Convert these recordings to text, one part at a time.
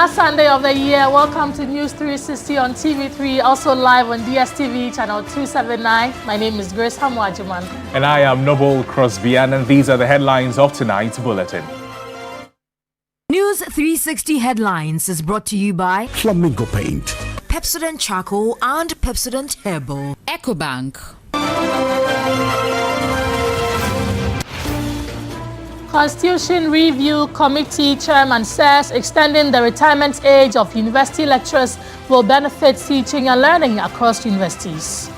last Sunday of the year. Welcome to News 360 on TV3, also live on DSTV channel 279. My name is Grace Hamwajiman. And I am Noble Crosby, and these are the headlines of tonight's bulletin. News 360 headlines is brought to you by Flamingo Paint, Pepsodent Charcoal and Pepsodent Herbal, EcoBank. Constitution Review Committee Chairman says extending the retirement age of university lecturers will benefit teaching and learning across universities.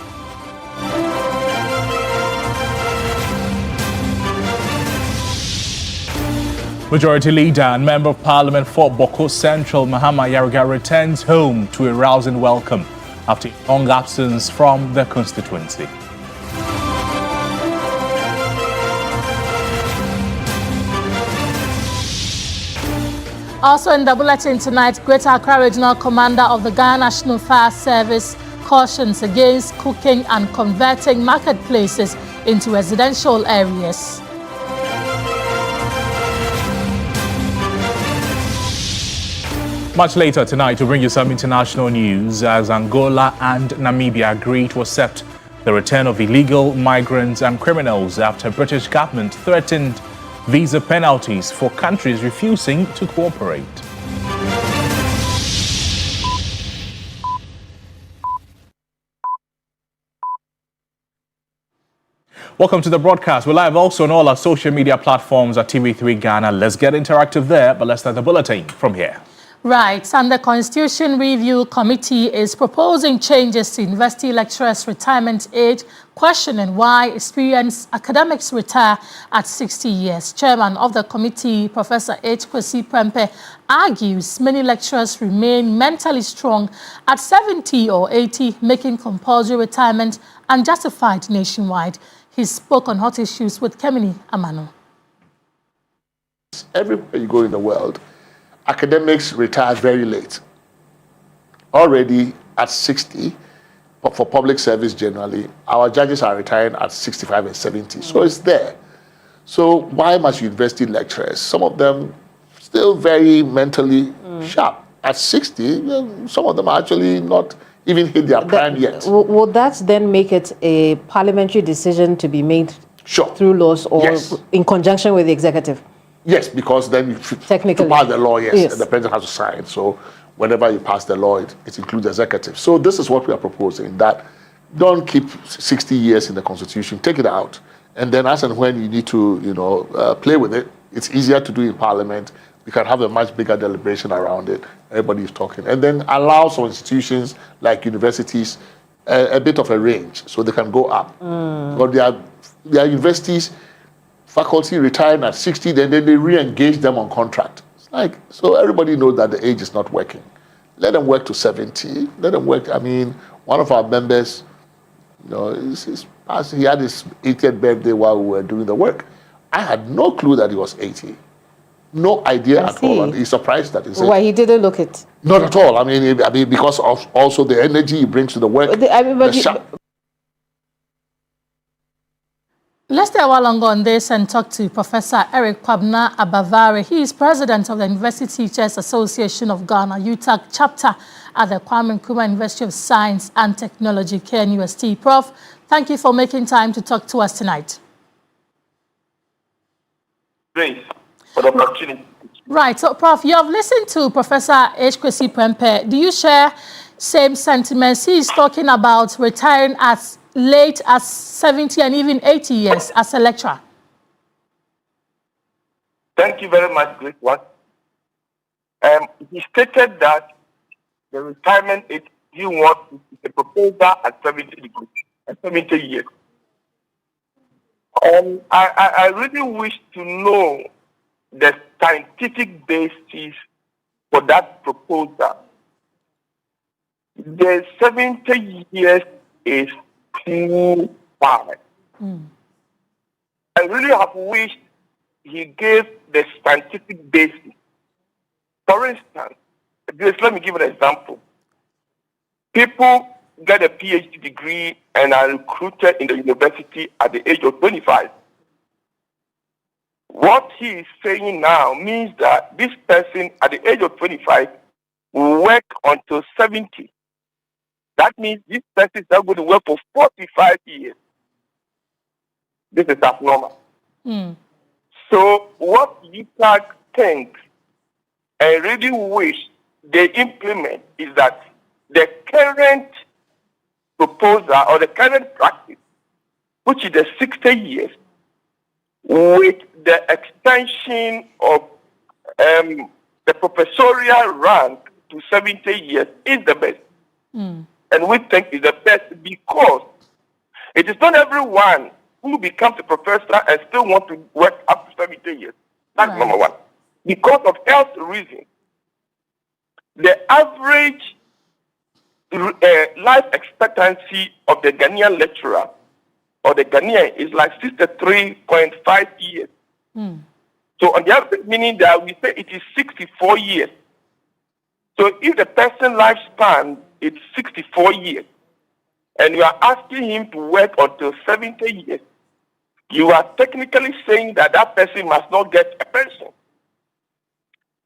Majority Leader and Member of Parliament for Bawku Central, Mahama Yariga, returns home to a rousing welcome after a long absence from the constituency. Also in the bulletin tonight, Greater Accra Regional Commander of the Ghana National Fire Service cautions against cooking and converting marketplaces into residential areas. Much later tonight, we'll bring you some international news as Angola and Namibia agree to accept the return of illegal migrants and criminals after British government threatened visa penalties for countries refusing to cooperate. Welcome to the broadcast. We're live also on all our social media platforms at TV3 Ghana. Let's get interactive there, but let's start the bulletin from here. Right, and the Constitution Review Committee is proposing changes to university lecturers' retirement age, questioning why experienced academics retire at 60 years. Chairman of the committee, Professor H. Kwesi Prempeh, argues many lecturers remain mentally strong at 70 or 80, making compulsory retirement unjustified nationwide. He spoke on hot issues with Kemini Amano. Everywhere you go in the world, academics retire very late. Already at 60, for public service generally, our judges are retiring at 65 and 70. So it's there. So why must university lecturers, some of them still very mentally sharp, at 60, some of them are actually not even hit their prime yet. Would that then make it a parliamentary decision to be made through laws or in conjunction with the executive? Yes, because then technically to pass the law, yes, the president has to sign. So whenever you pass the law, it includes the executive. So this is what we are proposing, that don't keep 60 years in the constitution, take it out. And then as and when you need to, play with it, it's easier to do in parliament. We can have a much bigger deliberation around it. Everybody is talking. And then allow some institutions like universities a bit of a range so they can go up. But there are universities, faculty retiring at 60, then they re-engage them on contract. It's like, so everybody knows that the age is not working. Let them work to 70. Let them work. I mean, one of our members, he had his 80th birthday while we were doing the work. I had no clue that he was 80. No idea at all. And he's surprised that he's Why he didn't look it? Not at all. I mean, because of also the energy he brings to the work. Let's stay a while longer on this and talk to Professor Eric Kwabena Abavare. He is president of the University Teachers Association of Ghana, UTAG chapter at the Kwame Nkrumah University of Science and Technology, KNUST. Prof, thank you for making time to talk to us tonight. Great for the opportunity. Right, so Prof, you have listened to Professor H. Kwesi Prempeh. Do you share same sentiments? He is talking about retiring as late as 70 and even 80 years as a lecturer. Thank you very much, great one. He stated that the retirement age he wants is a proposal at 70 years. I really wish to know the scientific basis for that proposal. The 70 years is too far. I really have wished he gave the scientific basis. For instance, let me give an example. People get a PhD degree and are recruited in the university at the age of 25. What he is saying now means that this person at the age of 25 work until 70. That means this person is not going to work for 45 years. This is abnormal. So what UTAG thinks and really wish they implement is that the current proposal or the current practice, which is the 60 years, with the extension of the professorial rank to 70 years is the best. And we think it's the best because it is not everyone who becomes a professor and still want to work up to 70 years. That's number one. Because of health reasons, the average life expectancy of the Ghanaian lecturer or the Ghanaian is like 63.5 years. So on the other, meaning that we say it is 64 years. So if the person's lifespan is 64 years, and you are asking him to work until 70 years, you are technically saying that that person must not get a pension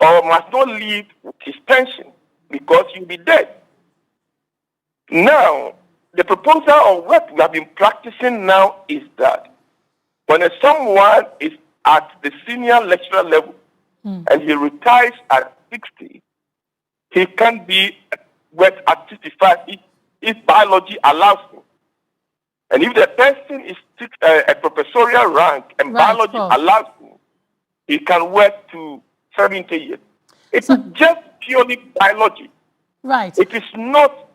or must not live with his pension because he'll be dead. Now, the proposal of what we have been practicing now is that when someone is at the senior lecturer level and he retires at 60, he can be work at 65 if biology allows him. And if the person is a professorial rank and biology allows him, he can work to 70 years. It's just purely biology. Right. It is not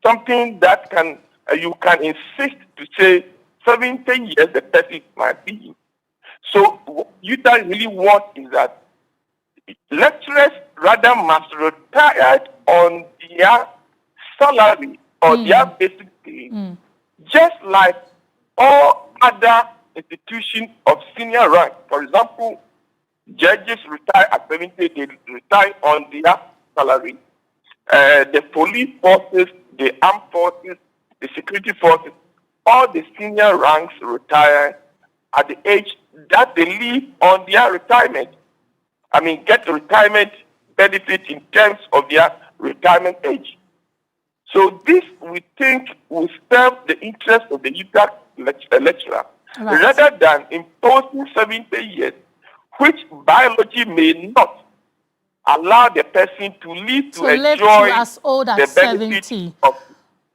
something that can you can insist to say 70 years the person might be. So what you really want is that lecturers rather must retire on their salary or their basic pay, just like all other institutions of senior rank. For example, judges retire at 70, they retire on their salary. The police forces, the armed forces, the security forces, all the senior ranks retire at the age that they live on their retirement. I mean, get the retirement benefit in terms of their retirement age. So this, we think, will serve the interest of the UTAG lecturer, rather than imposing 70 years, which biology may not allow the person to live to enjoy as old as 70.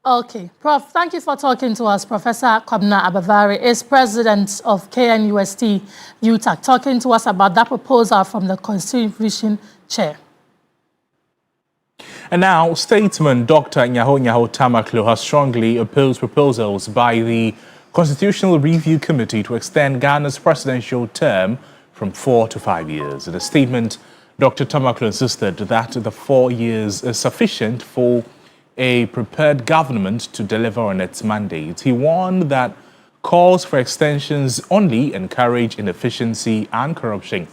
Okay, Prof, thank you for talking to us. Professor Kwabena Abavari is president of KNUST UTAG, talking to us about that proposal from the Constitution Chair. And now, statesman Dr. Nyaho Tamaklo has strongly opposed proposals by the Constitutional Review Committee to extend Ghana's presidential term from 4 to 5 years. In a statement, Dr. Tamaklo insisted that the 4 years is sufficient for a prepared government to deliver on its mandate. He warned that calls for extensions only encourage inefficiency and corruption.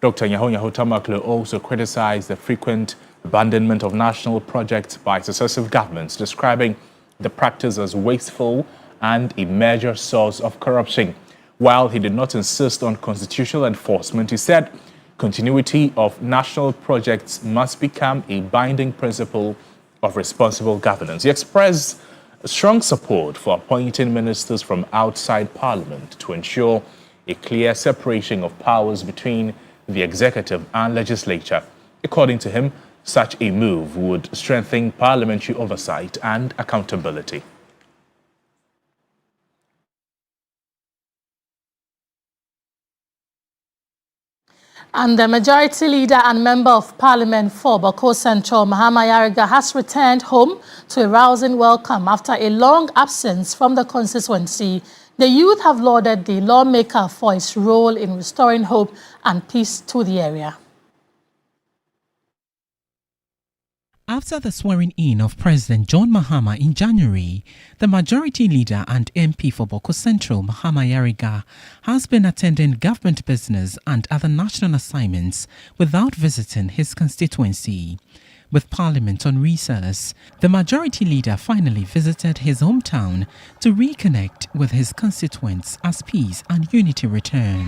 Dr. Nyaho Tamaklo also criticized the frequent abandonment of national projects by successive governments, describing the practice as wasteful and a major source of corruption. While he did not insist on constitutional enforcement, he said continuity of national projects must become a binding principle of responsible governance. He expressed strong support for appointing ministers from outside Parliament to ensure a clear separation of powers between the executive and legislature. According to him, such a move would strengthen parliamentary oversight and accountability. And the Majority Leader and Member of Parliament for Bawku Central, Mahama Yariga, has returned home to a rousing welcome after a long absence from the constituency. The youth have lauded the lawmaker for his role in restoring hope and peace to the area. After the swearing-in of President John Mahama in January, the Majority Leader and MP for Bawku Central, Mahama Yariga, has been attending government business and other national assignments without visiting his constituency. With Parliament on recess, the Majority Leader finally visited his hometown to reconnect with his constituents as peace and unity return.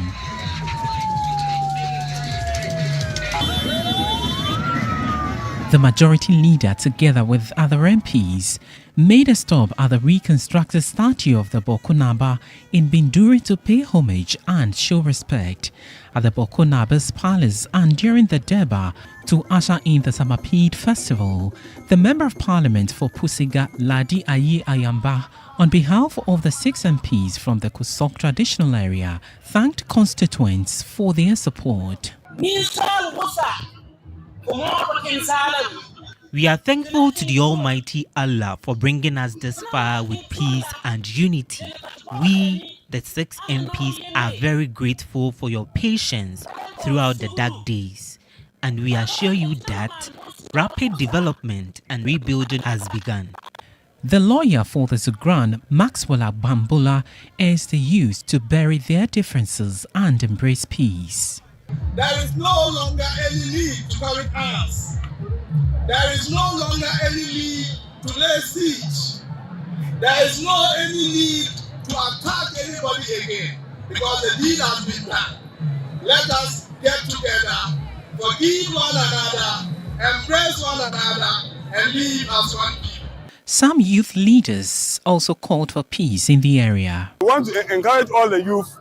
The The majority leader, together with other MPs, made a stop at the reconstructed statue of the Bawku Naba in Binduri to pay homage and show respect at the Bawku Naba's palace, and during the Durbar to usher in the Samapid festival. The Member of Parliament for Pusiga, Ladi Aye Ayamba, on behalf of the 6 MPs from the Kusok traditional area, thanked constituents for their support. We are thankful to the Almighty Allah for bringing us this far with peace and unity. We, the 6 MPs, are very grateful for your patience throughout the dark days, and we assure you that rapid development and rebuilding has begun. The lawyer for the Zugran, Maxwell Bambula, urged the youth to bury their differences and embrace peace. There is no longer any need to carry arms. There is no longer any need to lay siege. There is no any need to attack anybody again, because the deed has been done. Let us get together, forgive one another, embrace one another, and live as one people. Some youth leaders also called for peace in the area. We want to encourage all the youth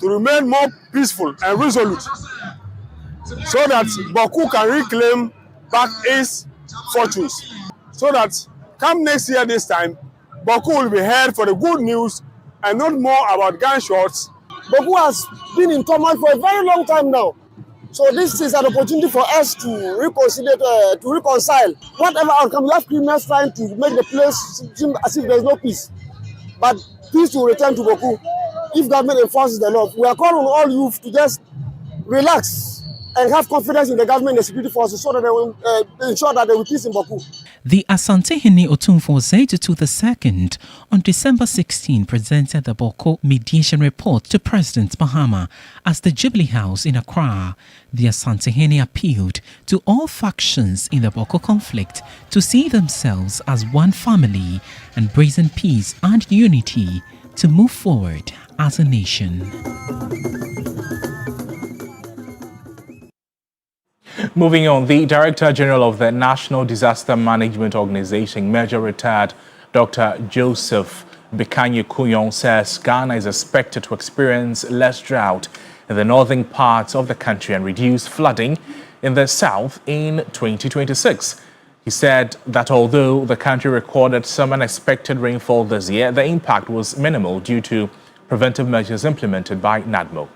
to remain more peaceful and resolute, so that Bawku can reclaim back its fortunes. So that come next year this time, Bawku will be heard for the good news and not more about gunshots. Bawku has been in turmoil for a very long time now. So this is an opportunity for us to reconcile. Whatever outcome, we have criminals trying to make the place seem as if there is no peace. But peace will return to Bawku if government enforces the law. We are calling on all youth to just relax and have confidence in the government and the security forces, so that they will ensure that there will be peace in Bawku. The Asante-Hene Otumfuo Zaitu II on December 16 presented the Bawku mediation report to President Mahama at the Jubilee House in Accra. The Asante-Hene appealed to all factions in the Bawku conflict to see themselves as one family, embracing peace and unity to move forward as a nation. Moving on, the Director General of the National Disaster Management Organization, Major Retired Dr. Joseph Bekanyi-Kuyon, says Ghana is expected to experience less drought in the northern parts of the country and reduce flooding in the south in 2026. He said that although the country recorded some unexpected rainfall this year, the impact was minimal due to preventive measures implemented by NADMO.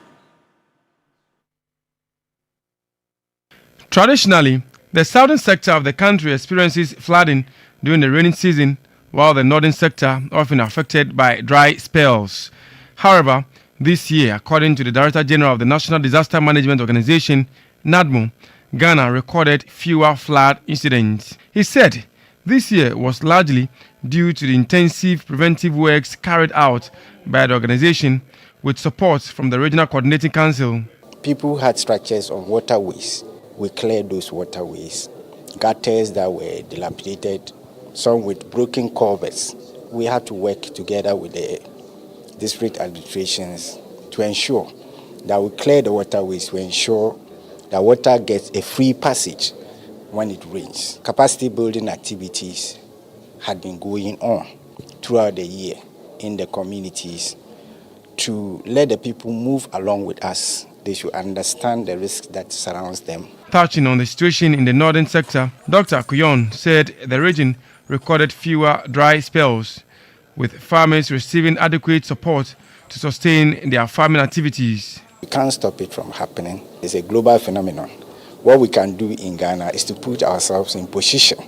Traditionally, the southern sector of the country experiences flooding during the rainy season, while the northern sector often affected by dry spells. However, this year, according to the Director General of the National Disaster Management Organization, NADMO, Ghana recorded fewer flood incidents. He said this year was largely due to the intensive preventive works carried out by the organization with support from the Regional Coordinating Council. People had structures on waterways. We cleared those waterways, gutters that were dilapidated, some with broken culverts. We had to work together with the district administrations to ensure that we clear the waterways, to ensure that water gets a free passage when it rains. Capacity building activities had been going on throughout the year in the communities to let the people move along with us. They should understand the risk that surrounds them. Touching on the situation in the northern sector, Dr. Kuyon said the region recorded fewer dry spells, with farmers receiving adequate support to sustain their farming activities. We can't stop it from happening. It's a global phenomenon. What we can do in Ghana is to put ourselves in position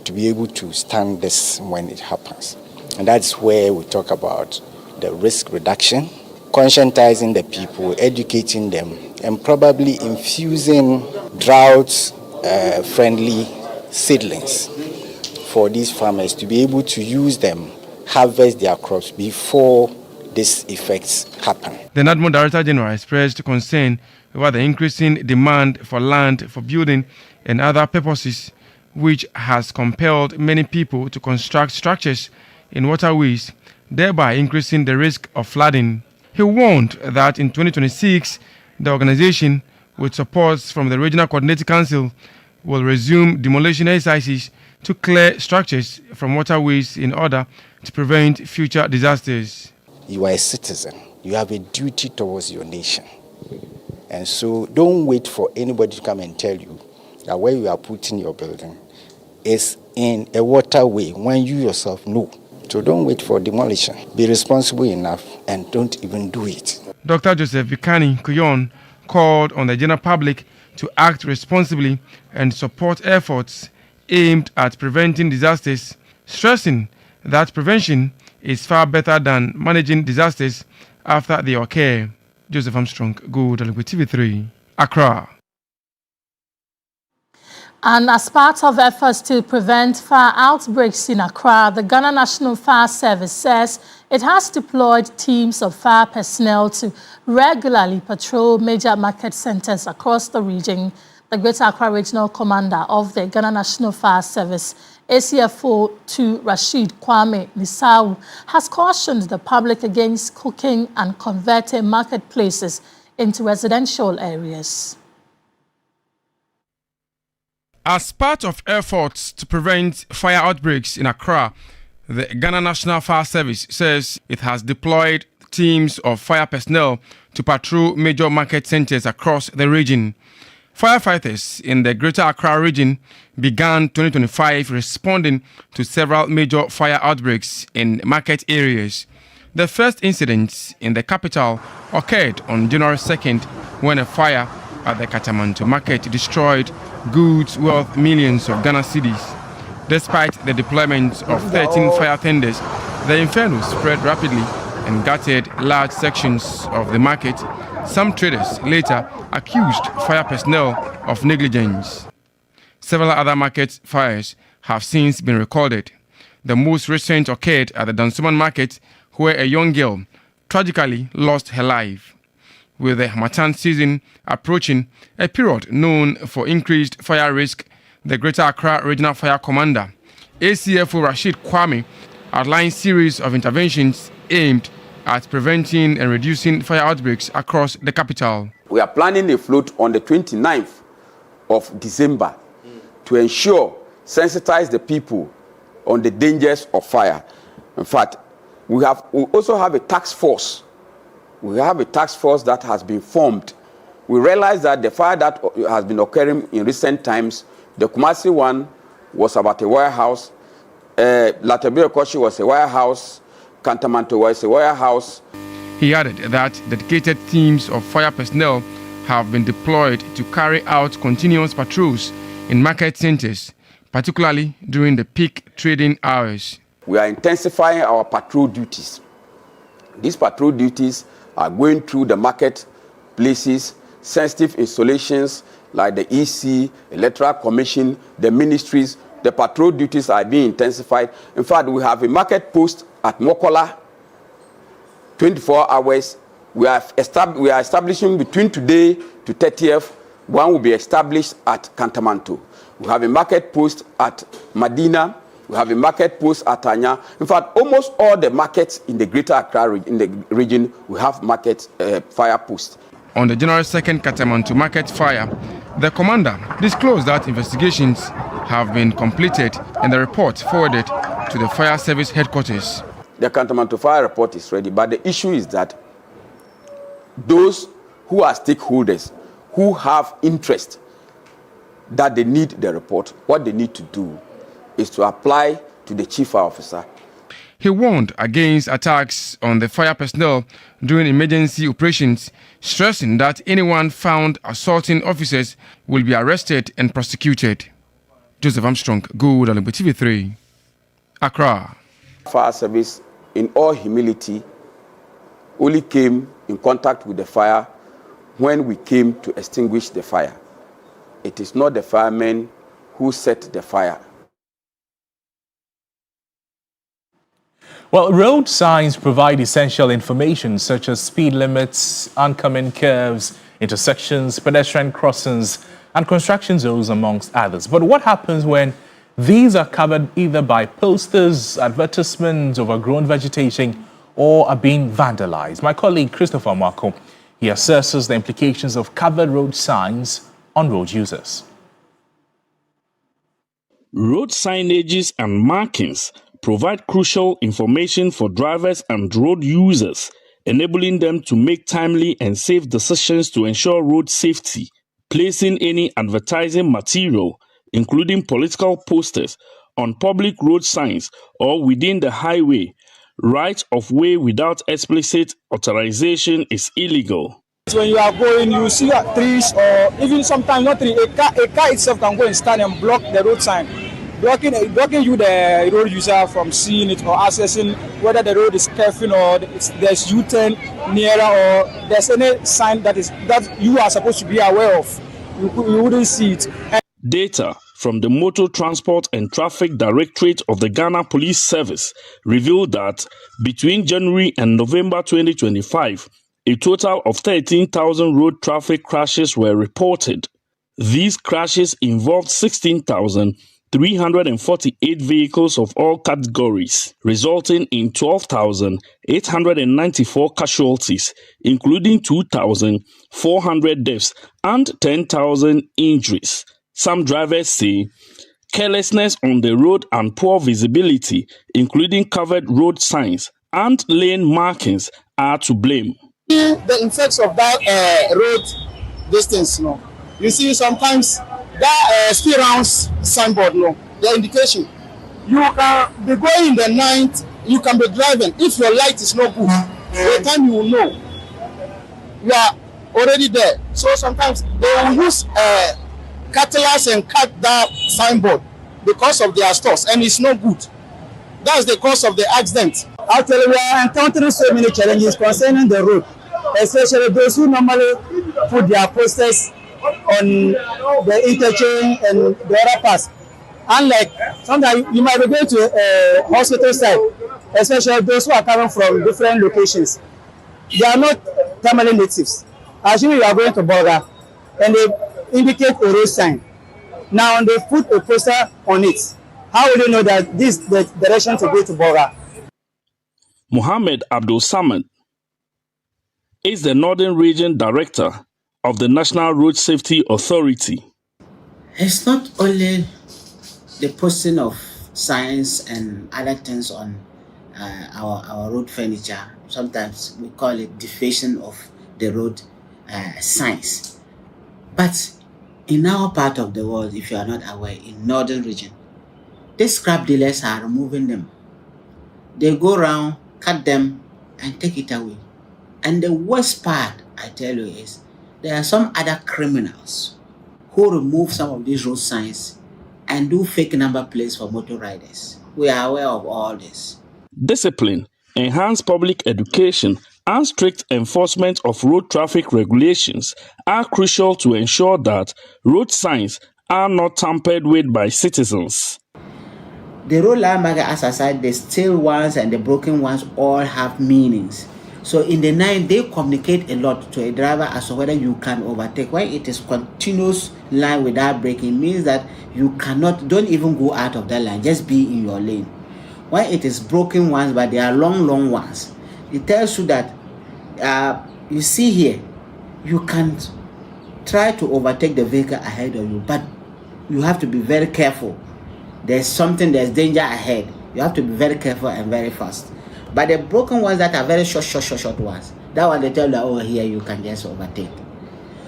to be able to stand this when it happens. And that's where we talk about the risk reduction, conscientizing the people, educating them, and probably infusing drought-friendly seedlings for these farmers to be able to use them, harvest their crops before these effects happen. The NADMO Director General expressed concern over the increasing demand for land for building and other purposes, which has compelled many people to construct structures in waterways, thereby increasing the risk of flooding. He warned that in 2026, the organization, with support from the Regional Coordinating Council, will resume demolition exercises to clear structures from waterways in order to prevent future disasters. You are a citizen. You have a duty towards your nation. And so don't wait for anybody to come and tell you that where you are putting your building is in a waterway when you yourself know. So don't wait for demolition. Be responsible enough and don't even do it. Dr. Joseph Vikani Kuyon called on the general public to act responsibly and support efforts aimed at preventing disasters, stressing that prevention is far better than managing disasters after they occur. Joseph Armstrong, Good TV3, Accra. And as part of efforts to prevent fire outbreaks in Accra, the Ghana National Fire Service says it has deployed teams of fire personnel to regularly patrol major market centers across the region. The Greater Accra Regional Commander of the Ghana National Fire Service, ACFO 2 Rashid Kwame Nisau, has cautioned the public against cooking and converting marketplaces into residential areas. As part of efforts to prevent fire outbreaks in Accra, the Ghana National Fire Service says it has deployed teams of fire personnel to patrol major market centers across the region. Firefighters in the Greater Accra region began 2025 responding to several major fire outbreaks in market areas. The first incident in the capital occurred on January 2nd when a fire at the Katamanto market destroyed goods worth millions of Ghana cedis. Despite the deployment of 13 fire tenders, the inferno spread rapidly and gutted large sections of the market. Some traders later accused fire personnel of negligence. Several other market fires have since been recorded. The most recent occurred at the Dansoman market, where a young girl tragically lost her life. With the Hamatan season approaching, a period known for increased fire risk, the Greater Accra Regional Fire Commander, ACFO Rashid Kwame, outlined a series of interventions aimed at preventing and reducing fire outbreaks across the capital. We are planning a float on the 29th of December to ensure, sensitize the people on the dangers of fire. In fact, we also have a task force. We have a task force that has been formed. We realize that the fire that has been occurring in recent times, the Kumasi one was about a warehouse, Latabia Koshi was a warehouse, Kantamanto was a warehouse. He added that dedicated teams of fire personnel have been deployed to carry out continuous patrols in market centers, particularly during the peak trading hours. We are intensifying our patrol duties. These patrol duties are going through the market places, sensitive installations like the EC, Electoral Commission, the ministries. The patrol duties are being intensified. In fact, we have a market post at Mokola, 24 hours. We are establishing between today to 30th. One will be established at Kantamanto. We have a market post at Medina. We have a market post at Tanya. In fact, almost all the markets in the Greater Accra region, we have market fire posts. On the January 2nd Katamanto market fire, the commander disclosed that investigations have been completed and the report forwarded to the fire service headquarters. The Katamanto fire report is ready, but the issue is that those who are stakeholders, who have interest that they need the report, what they need to do is to apply to the chief fire officer. He warned against attacks on the fire personnel during emergency operations, stressing that anyone found assaulting officers will be arrested and prosecuted. Joseph Armstrong, Good TV3, Accra. Fire service, in all humility, only came in contact with the fire when we came to extinguish the fire. It is not the firemen who set the fire. Well, road signs provide essential information such as speed limits, oncoming curves, intersections, pedestrian crossings, and construction zones, amongst others. But what happens when these are covered either by posters, advertisements, overgrown vegetation, or are being vandalized? My colleague Christopher Marco, he assesses the implications of covered road signs on road users. Road signages and markings provide crucial information for drivers and road users, enabling them to make timely and safe decisions to ensure road safety. Placing any advertising material, including political posters, on public road signs or within the highway right of way without explicit authorization is illegal. When you are going, you see trees, or even sometimes not trees. A car itself can go and stand and block the road sign, blocking you, the road user, from seeing it or accessing whether the road is curving or there's U-turn nearer, or there's any sign that you are supposed to be aware of. You wouldn't see it. Data from the Motor Transport and Traffic Directorate of the Ghana Police Service revealed that between January and November 2025, a total of 13,000 road traffic crashes were reported. These crashes involved 16,348 vehicles of all categories, resulting in 12,894 casualties, including 2,400 deaths and 10,000 injuries. Some drivers say carelessness on the road and poor visibility, including covered road signs and lane markings, are to blame. The effects of that road distance, you see sometimes that speed rounds signboard, the indication. You can be going in the night, you can be driving. If your light is not good, the time you will know you are already there. So sometimes they will use catalysts and cut that signboard because of their stores, and it's not good. That's the cause of the accident. Actually, we are encountering so many challenges concerning the road, especially those who normally put their posters on the interchange and the other parts. Unlike sometimes you might be going to a hospital site, especially those who are coming from different locations. They are not Tamale natives. Assuming you are going to Bolga and they indicate a road sign. Now they put a poster on it. How will you know that this is the direction to go to Bolga? Mohammed Abdul Samad is the Northern Region Director of the National Road Safety Authority. It's not only the posting of signs and other things on our road furniture. Sometimes we call it defacing of the road signs. But in our part of the world, if you are not aware, in Northern Region, these scrap dealers are removing them. They go around, cut them, and take it away. And the worst part, I tell you, is there are some other criminals who remove some of these road signs and do fake number plates for motor riders. We are aware of all this. Discipline, enhanced public education, and strict enforcement of road traffic regulations are crucial to ensure that road signs are not tampered with by citizens. The road line marker, as I said, the steel ones and the broken ones all have meanings. So in the night, they communicate a lot to a driver as to whether you can overtake. When it is continuous line without braking, means that you don't even go out of that line, just be in your lane. When it is broken ones, but they are long ones, it tells you that you see here, you can try to overtake the vehicle ahead of you, but you have to be very careful. There's danger ahead. You have to be very careful and very fast. But the broken ones that are very short ones, that one they tell you, oh, here you can just overtake.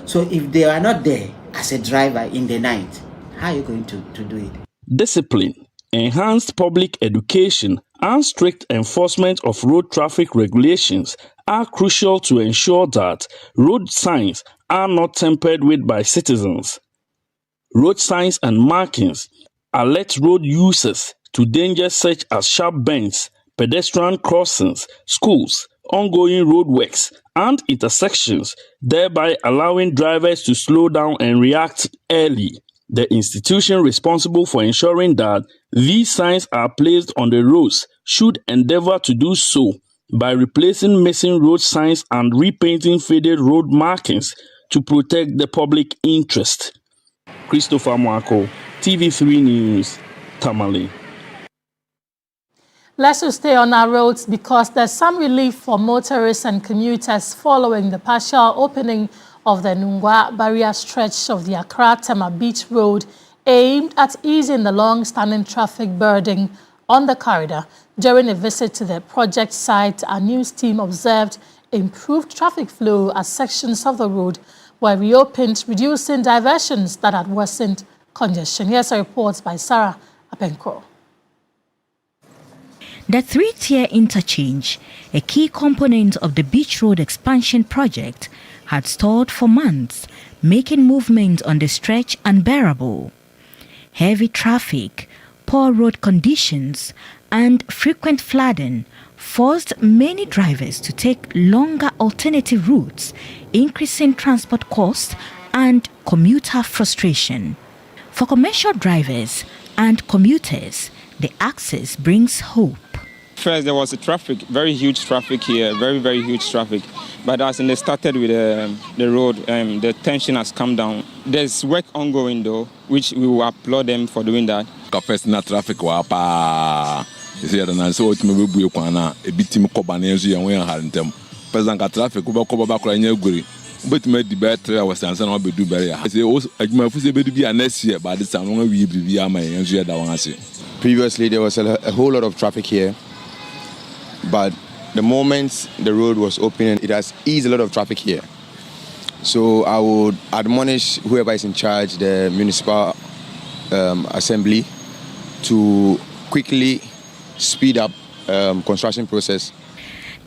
So if they are not there as a driver in the night, how are you going to do it? Discipline, enhanced public education, and strict enforcement of road traffic regulations are crucial to ensure that road signs are not tampered with by citizens. Road signs and markings alert road users to dangers such as sharp bends, pedestrian crossings, schools, ongoing roadworks, and intersections, thereby allowing drivers to slow down and react early. The institution responsible for ensuring that these signs are placed on the roads should endeavor to do so by replacing missing road signs and repainting faded road markings to protect the public interest. Christopher Mwako, TV3 News, Tamale. Let's stay on our roads because there's some relief for motorists and commuters following the partial opening of the Nungua barrier stretch of the Accra-Tema Beach Road aimed at easing the long-standing traffic burden on the corridor. During a visit to the project site, our news team observed improved traffic flow as sections of the road were reopened, reducing diversions that had worsened congestion. Here's a report by Sarah Apenko. The three-tier interchange, a key component of the Beach Road expansion project, had stalled for months, making movement on the stretch unbearable. Heavy traffic, poor road conditions, and frequent flooding forced many drivers to take longer alternative routes, increasing transport costs and commuter frustration. For commercial drivers and commuters, the access brings hope. First, there was a traffic, very huge traffic here, very huge traffic. But as they started with the road, the tension has come down. There's work ongoing though, which we will applaud them for doing that. First, na traffic wapa. Isi ya na so otume bebu kwa na ebitim koba na enzu ya wen hantem. President ka traffic kuba koba bakura nya guri. Betume di betre wa sansa na obedu bere ya. Isi o adwuma fu se bedu bi next year, but this time we wi bibi ama enzu ya da wan ase. Previously, there was a whole lot of traffic here, but the moment the road was open, it has eased a lot of traffic here. So I would admonish whoever is in charge, the municipal assembly, to quickly speed up construction process.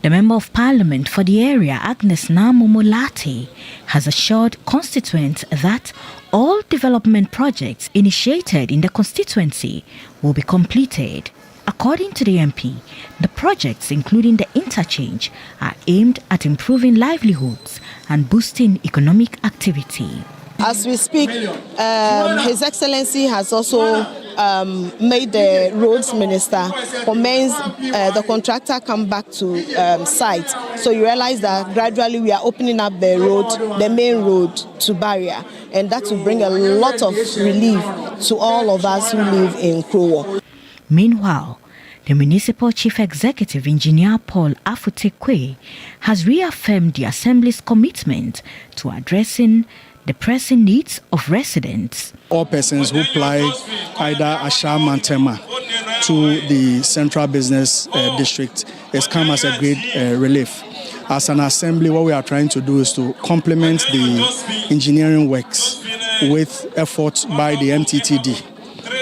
The Member of Parliament for the area, Agnes Namomolate, has assured constituents that all development projects initiated in the constituency will be completed. According to the MP, the projects, including the interchange, are aimed at improving livelihoods and boosting economic activity. As we speak, His Excellency has also made the roads minister commence the contractor come back to site. So you realize that gradually we are opening up the road, the main road to Barrier, and that will bring a lot of relief to all of us who live in Krowo. Meanwhile, the Municipal Chief Executive Engineer Paul Afutekwe has reaffirmed the Assembly's commitment to addressing the pressing needs of residents. All persons who apply either Asham and Tema to the Central Business District has come as a great relief. As an assembly, what we are trying to do is to complement the engineering works with efforts by the MTTD.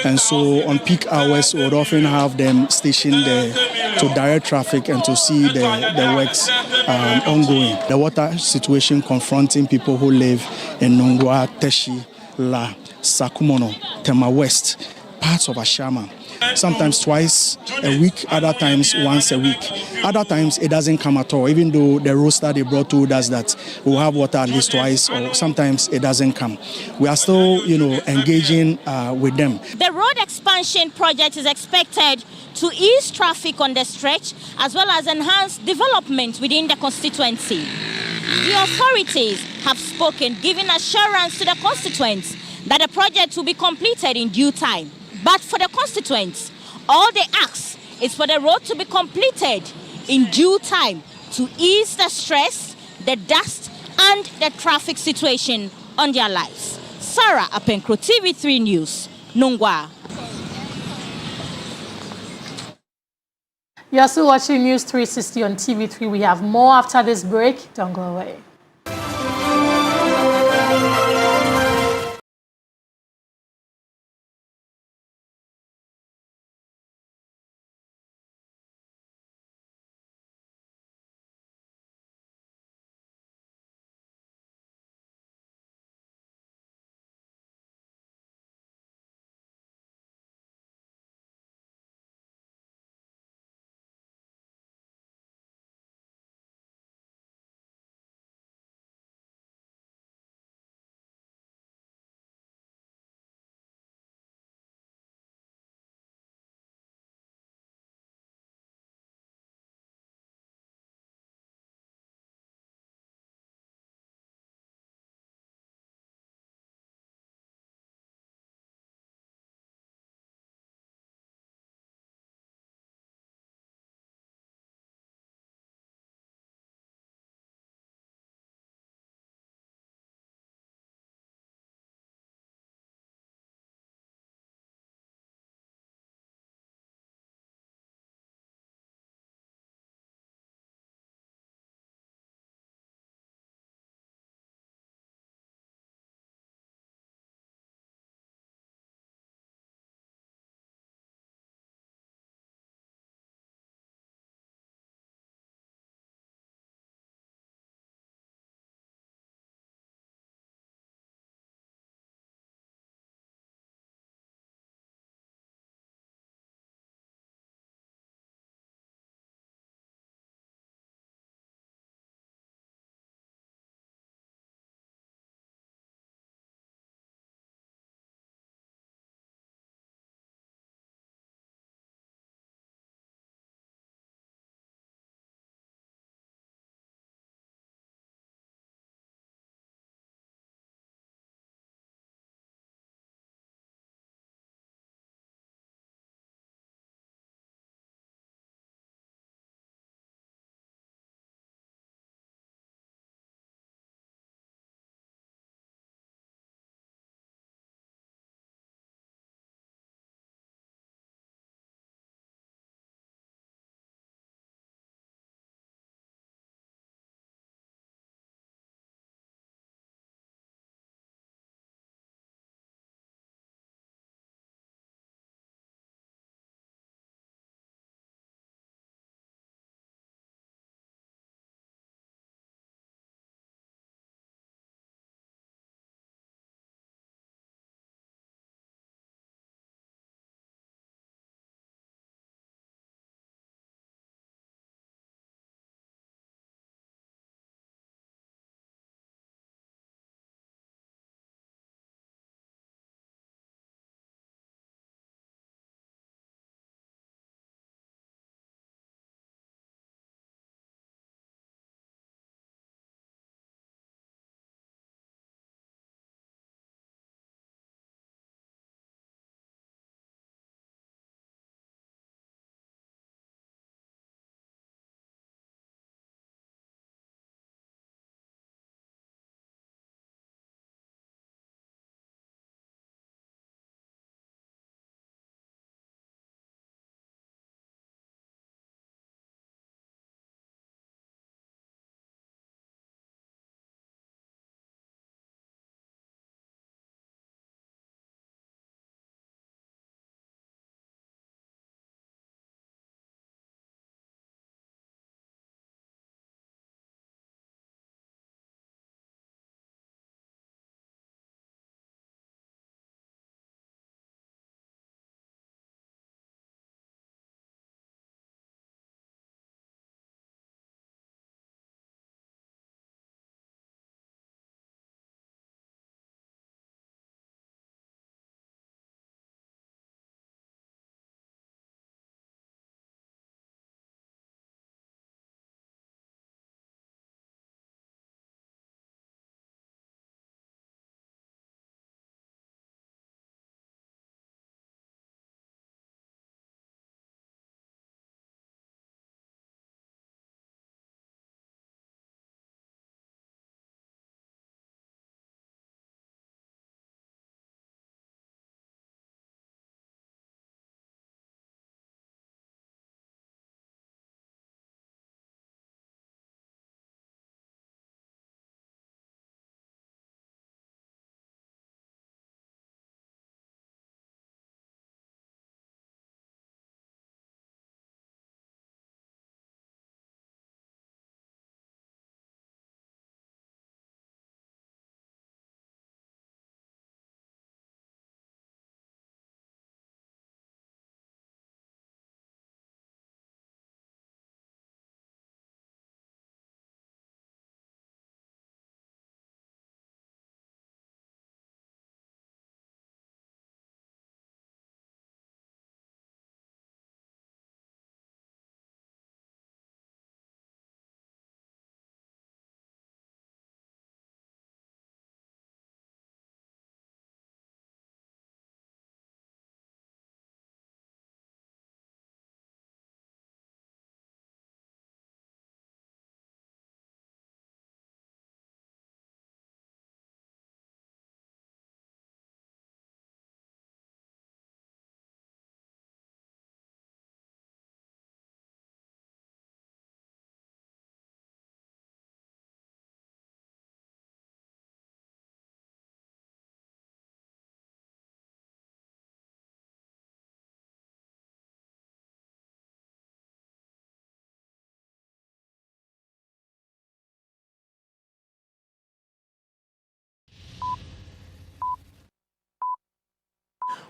And so on peak hours, we would often have them stationed there to direct traffic and to see the works ongoing. The water situation confronting people who live in Nungua, Teshi, La, Sakumono, Tema West, parts of Ashama. Sometimes twice a week, other times once a week. Other times it doesn't come at all, even though the roster they brought to does that. We'll have water at least twice, or sometimes it doesn't come. We are still, engaging with them. The road expansion project is expected to ease traffic on the stretch as well as enhance development within the constituency. The authorities have spoken, giving assurance to the constituents that the project will be completed in due time. But for the constituents, all they ask is for the road to be completed in due time to ease the stress, the dust, and the traffic situation on their lives. Sarah Apenkro, TV3 News, Nungua. You're still watching News 360 on TV3. We have more after this break. Don't go away.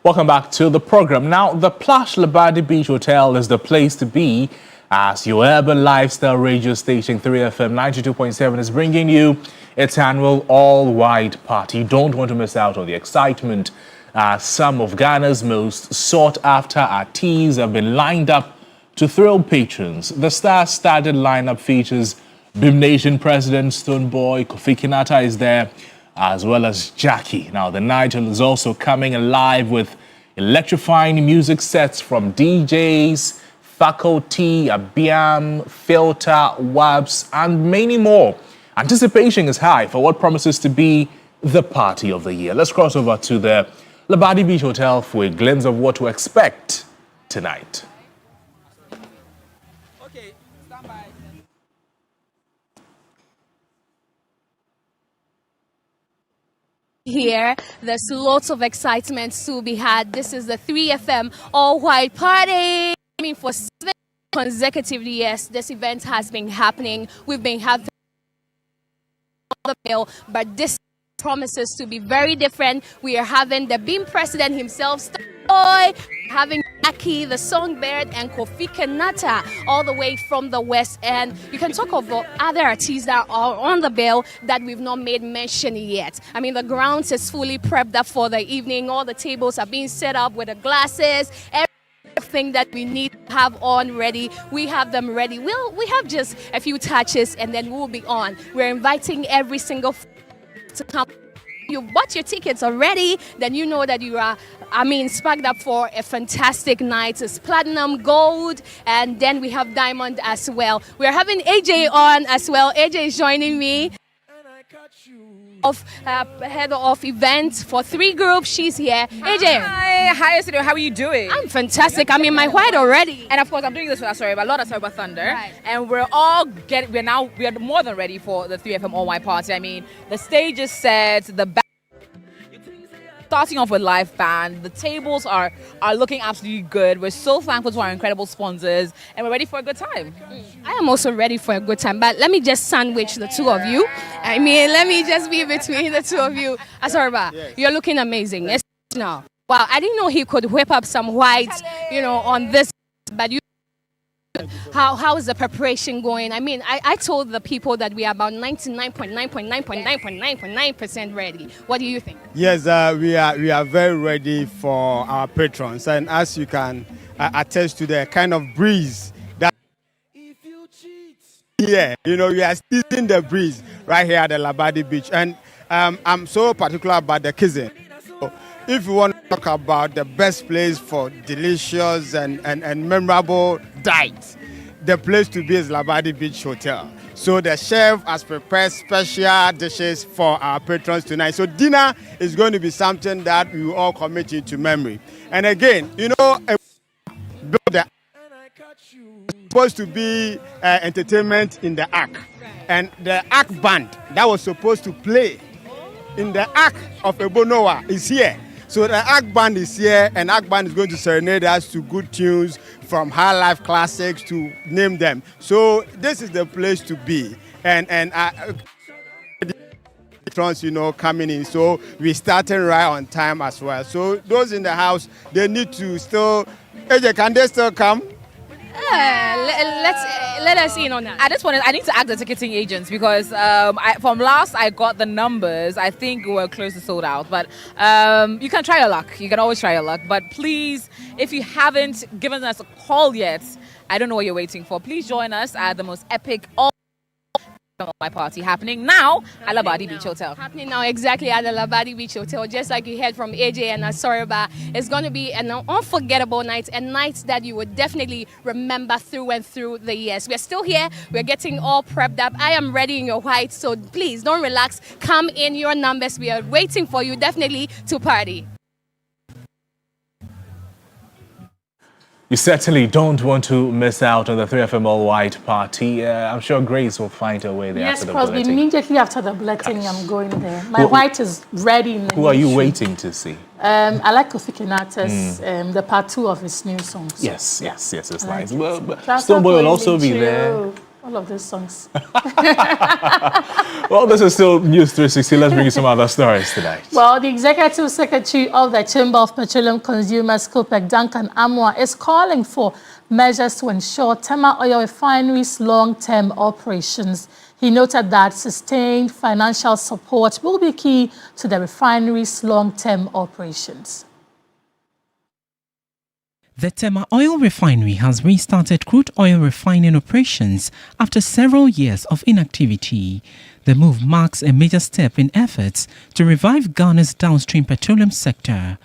Welcome back to the program. Now, the plush Labadi Beach Hotel is the place to be as your urban lifestyle radio station 3FM 92.7 is bringing you its annual all-white party. You don't want to miss out on the excitement. Some of Ghana's most sought-after artists have been lined up to thrill patrons. The star-studded lineup features BIM Nation President Stonebwoy, Kofi Kinata is there, as well as Jackie. Now, the night is also coming alive with electrifying music sets from DJs, Faculty, Abiam, Filter, Wabs, and many more. Anticipation is high for what promises to be the party of the year. Let's cross over to the Labadi Beach Hotel for a glimpse of what to expect tonight. Okay, stand by. Here, there's lots of excitement to be had. This is the 3FM all-white party. I mean, for 7 consecutive years, this event has been happening. We've been having the bill, but this promises to be very different. We are having the BIM president himself, having Jackie, the songbird, and Kofi Kinata all the way from the west. And you can talk about other artists that are on the bill that we've not made mention yet. I mean, the grounds is fully prepped up for the evening. All the tables are being set up with the glasses. Everything that we need to have on ready, we have them ready. We have just a few touches and then we'll be on. We're inviting every single to come. You bought your tickets already, then you know that you are, sparked up for a fantastic night. It's platinum, gold, and then we have diamond as well. We're having AJ on as well. AJ is joining me. Head of events for 3 groups. She's here. AJ. Hi, Studio. How are you doing? I'm fantastic. I'm in my white already. And of course, I'm doing this with a lot of Asorba Thunder. Right. And we're more than ready for the 3FM all-white party. I mean, the stage is set, the starting off with live band. The tables are looking absolutely good. We're so thankful to our incredible sponsors, and we're ready for a good time. I am also ready for a good time, but let me just sandwich the two of you. Let me just be between the two of you. Asorba, you're looking amazing. Now, wow, I didn't know he could whip up some whites, on this, but you. How is the preparation going? I mean, I told the people that we are about 99.9% ready. What do you think? Yes, we are very ready for our patrons, and as you can attest to the kind of breeze that we are seizing the breeze right here at the Labadi Beach, and I'm so particular about the cuisine. So if you want to talk about the best place for delicious and memorable diet, the place to be is Labadi Beach Hotel. So the chef has prepared special dishes for our patrons tonight. So dinner is going to be something that we will all commit into memory. And again, supposed to be entertainment in the ark. And the ark band that was supposed to play in the ark of Ebonoa is here. So the ark band is here, and ark band is going to serenade us to good tunes from high life classics to name them. So this is the place to be, and coming in. So we're starting right on time as well. So those in the house, they need to still. AJ, can they still come? Let us in on that. At this point, I need to ask the ticketing agents because from last I got the numbers, I think we're close to sold out. But you can try your luck. You can always try your luck. But please, if you haven't given us a call yet, I don't know what you're waiting for. Please join us at the most epic my party happening now at Labadi Beach Hotel. Happening now exactly at the Labadi Beach Hotel, just like you heard from AJ and Asorba. It's going to be an unforgettable night, a night that you would definitely remember through and through the years. We're still here. We're getting all prepped up. I am ready in your white, so please don't relax. Come in your numbers. We are waiting for you definitely to party. You certainly don't want to miss out on the 3FM all-white party. I'm sure Grace will find her way there after the bulletin. Yes, immediately after the bulletin, I'm going there. My white is ready. Who are you waiting to see? I like Kofi Kinata's, the part 2 of his new songs. Yes, it's nice. Well, Stonebwoy will also be there. All of those songs. Well, this is still News 360. Let's bring you some other stories tonight. Well, the Executive Secretary of the Chamber of Petroleum Consumers, COPEC, Duncan Amwa, is calling for measures to ensure Tema Oil Refinery's long-term operations. He noted that sustained financial support will be key to the refinery's long-term operations. The Tema Oil Refinery has restarted crude oil refining operations after several years of inactivity. The move marks a major step in efforts to revive Ghana's downstream petroleum sector.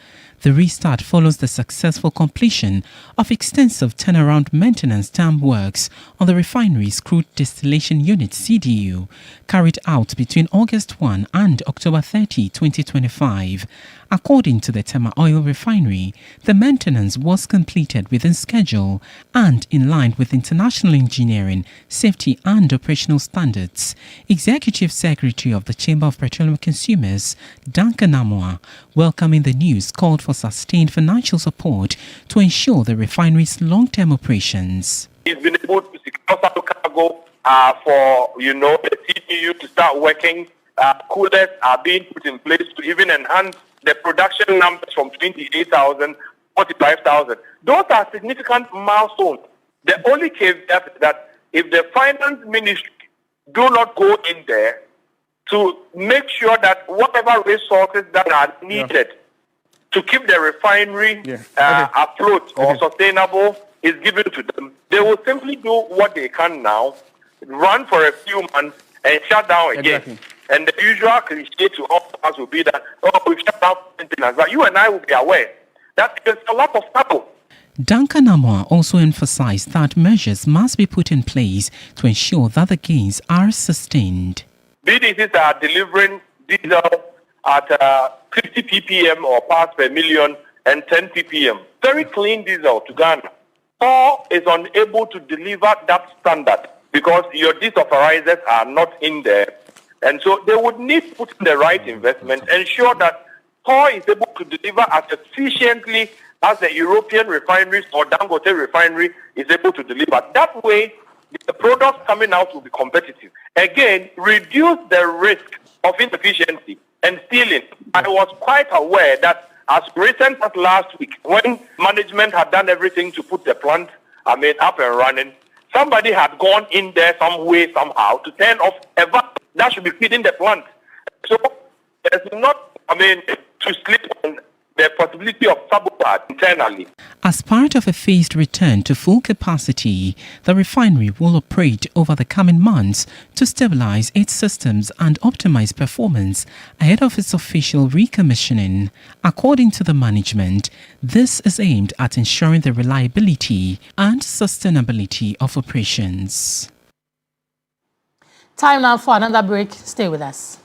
The restart follows the successful completion of extensive turnaround maintenance dam works on the refinery's crude distillation unit CDU, carried out between August 1 and October 30, 2025. According to the Tema Oil Refinery, the maintenance was completed within schedule and in line with international engineering, safety and operational standards. Executive Secretary of the Chamber of Petroleum Consumers, Duncan Amwa, welcoming the news, called for sustained financial support to ensure the refinery's long-term operations. He's been able to secure some cargo for, the CDU to start working. Coolers are being put in place to even enhance the production numbers from 28,000 to 45,000. Those are significant milestones. The only caveat is that if the finance ministry do not go in there to make sure that whatever resources that are needed to keep the refinery afloat or sustainable is given to them, they will simply do what they can now, run for a few months and shut down again. And the usual cliche to all of us will be that, we've shut down maintenance. But you and I will be aware that there's a lot of trouble. Duncan Amwa also emphasized that measures must be put in place to ensure that the gains are sustained. BDCs are delivering diesel at 50 ppm or parts per million and 10 ppm. Very clean diesel to Ghana. Or is unable to deliver that standard because your desulfurizers are not in there. And so they would need to put in the right investment, ensure that Tor is able to deliver as efficiently as the European refineries or Dangote refinery is able to deliver. That way, the products coming out will be competitive. Again, reduce the risk of inefficiency and stealing. I was quite aware that as recent as last week, when management had done everything to put the plant, up and running, somebody had gone in there some way, somehow, to turn off a valve that should be feeding the plant. So there's not, to sleep on the possibility of sabotage internally. As part of a phased return to full capacity, the refinery will operate over the coming months to stabilize its systems and optimize performance ahead of its official recommissioning. According to the management, this is aimed at ensuring the reliability and sustainability of operations. Time now for another break. Stay with us.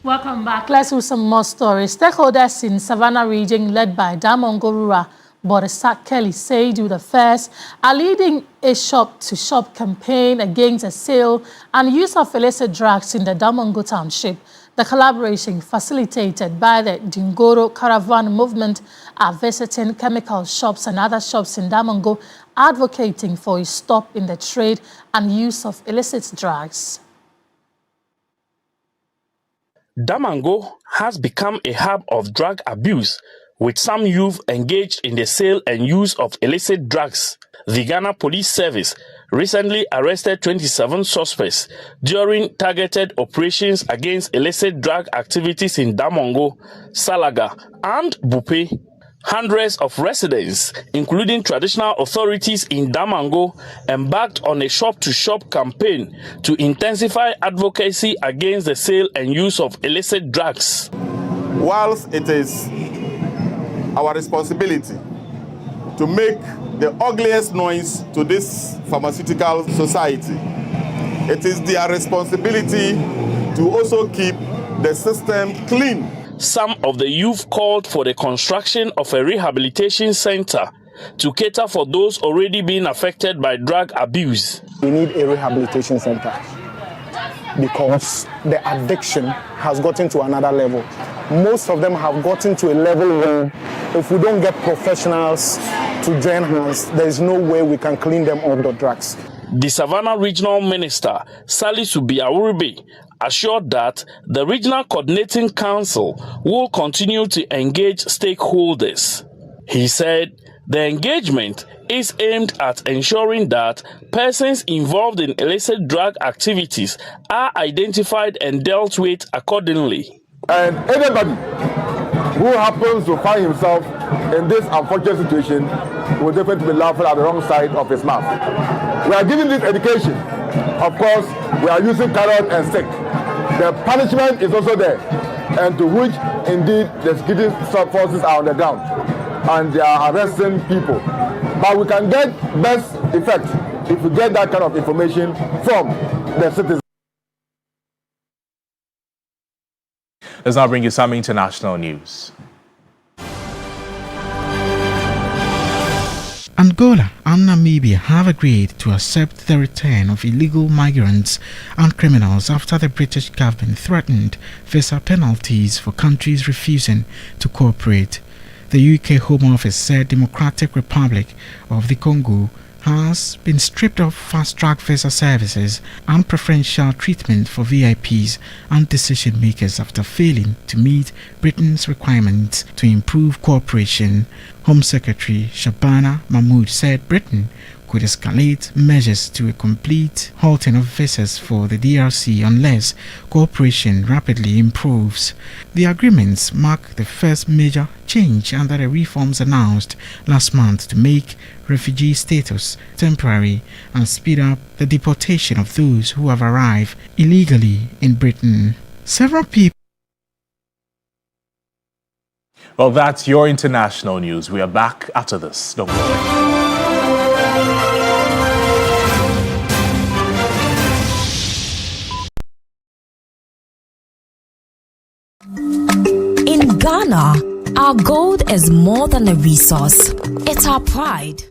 Welcome back. Let's do some more stories. Stakeholders in Savannah region led by Damongorura Bodesak Kelly Seidu the first are leading a shop-to-shop campaign against the sale and use of illicit drugs in the Damongo township. The collaboration, facilitated by the Dingoro Caravan Movement, are visiting chemical shops and other shops in Damongo, advocating for a stop in the trade and use of illicit drugs. Damongo has become a hub of drug abuse, with some youth engaged in the sale and use of illicit drugs. The Ghana Police Service recently arrested 27 suspects during targeted operations against illicit drug activities in Damongo, Salaga, and Bupe. Hundreds of residents, including traditional authorities in Damongo, embarked on a shop-to-shop campaign to intensify advocacy against the sale and use of illicit drugs. Whilst it is our responsibility to make the ugliest noise to this pharmaceutical society, it is their responsibility to also keep the system clean. Some of the youth called for the construction of a rehabilitation center to cater for those already being affected by drug abuse. We need a rehabilitation center because the addiction has gotten to another level. Most of them have gotten to a level where if we don't get professionals to join hands, there is no way we can clean them of the drugs. The Savannah Regional Minister, Salisu Biawuribe, assured that the Regional Coordinating Council will continue to engage stakeholders. He said the engagement is aimed at ensuring that persons involved in illicit drug activities are identified and dealt with accordingly. And anybody who happens to find himself in this unfortunate situation will definitely be laughing at the wrong side of his mouth. We are giving this education. Of course, we are using carrot and stick. The punishment is also there, and to which indeed the security forces are on the ground and they are arresting people. But we can get best effect if we get that kind of information from the citizens. Let's now bring you some international news. Angola and Namibia have agreed to accept the return of illegal migrants and criminals after the British government threatened visa penalties for countries refusing to cooperate. The UK Home Office said Democratic Republic of the Congo has been stripped of fast-track visa services and preferential treatment for VIPs and decision-makers after failing to meet Britain's requirements to improve cooperation. Home Secretary Shabana Mahmood said Britain could escalate measures to a complete halting of visas for the DRC unless cooperation rapidly improves. The agreements mark the first major change under the reforms announced last month to make refugee status temporary and speed up the deportation of those who have arrived illegally in Britain. Several people. Well, that's your international news. We are back after this. Don't worry. In Ghana, our gold is more than a resource. It's our pride.